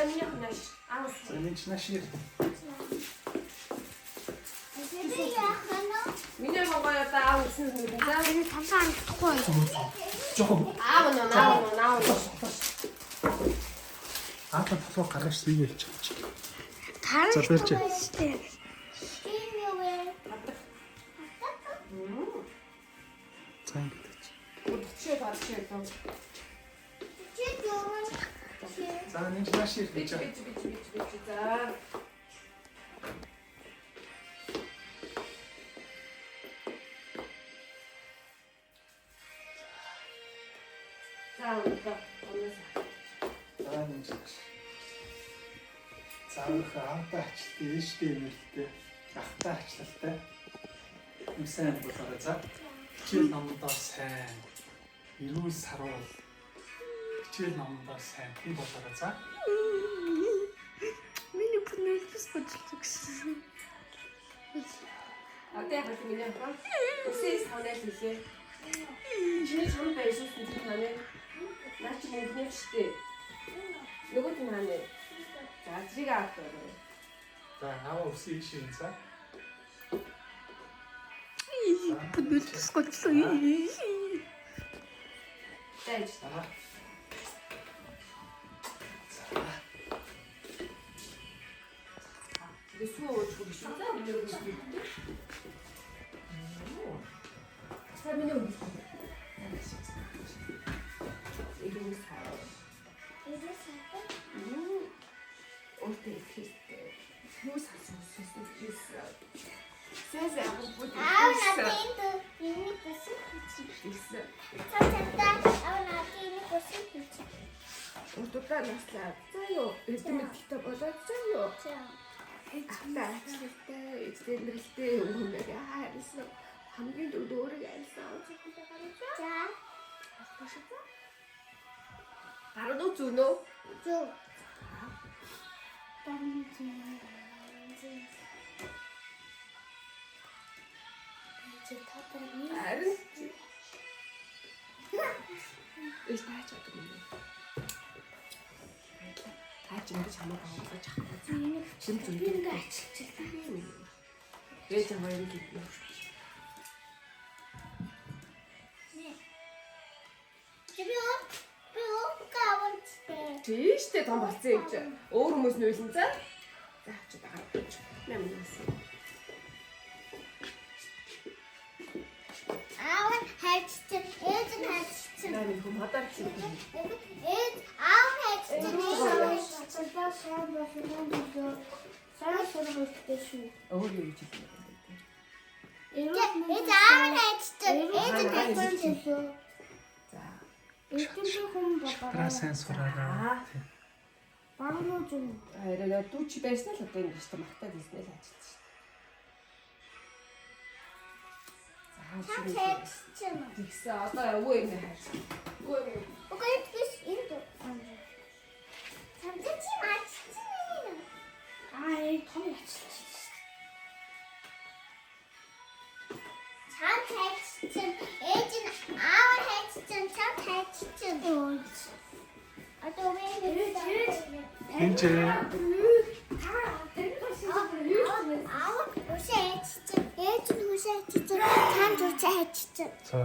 Энд нашир. Миний хогоо таа үсэн юм даа. Энэ тавсан амтхгүй. Жоо. Аав нь. Аата толгой гаргаж сүйгээлч. Тарах За барьж. штэ. За ингэж. Өдөрчөө гарчээ даа. За энд нашир гэж. За. За энд. Заавах аата ачлалтай ээжтэй нэртэй. Ахтай ачлалтай. Юм сайн болоорой за. Хичээл номдоо сайн. Эрүүл саруул. Хичээл номдоо сайн. Би болоорой за. Миний бүнэлбэс бодлоо гэсэн. Одоо яг миний хаа. Үсээс хоноод хэлээ. Чиний чам байсан юм байна. Наач мөнгөний штэ. Нөгөө нь хаана. За зэрэг авах. За аваа үсийг шин за. Бүнэлбэс бодлоо. Дайж. Рисуоч гүшүүл миний өгсөн. Сайн миний өгсөн. Ирүүл сар. Өөртөө ихтэй. Юу сасан хийсэн. Сэсэ авах бүт. Өөртөө наслаа. Заяо. Эдмэдтэй болоод заяо. Ахтай ачлалтай, эцэгнэрэлтэй өмнөг хайрлсан. Хамгийн дөрөв өөрийг айлсан. За. Гарууд зүнөө. Зүг. Харин. Эс таач одоо юм. Таач ингэж хамаа байгуулж чахаа. Шим зүнтэй ачлалтай. Ээж аваа юм гэдэг. Тийштэй том болсон юм чи. Өөр хүмүүс нь үйлэн за. За чи дагаад. Нам юм. Аав хайчсан, ээж нь хайчсан. Нам юм хадаар чи. Ээж аав хайчсан. Сайн болно. Сайн сургалттай шүү. Өөр юу гэж хэлсэн бэ? Ээж аав хайчсан. Ээж нь хайчсан. За. Эдгээр хүн Шатраа сайн сураарай. багнуу зүг. Хараа дүүч байсан л одоо ингэж та магтаад хэлснээр л ажиллаж шээ. За хайчсан. тэгсэн одоо өвөө юм хайж. Өвөө юм. Окей, тэгээс энэ дөө. Самтчи мачсан. Том яцлаа. Чам хайчсан. Ээж нь аав хайчсан. Чам хайчсан. Одоо Энд аав үсээ хайчсан. Ээж нь үсээ хайчсан. Чам зүсээ хайчсан. за.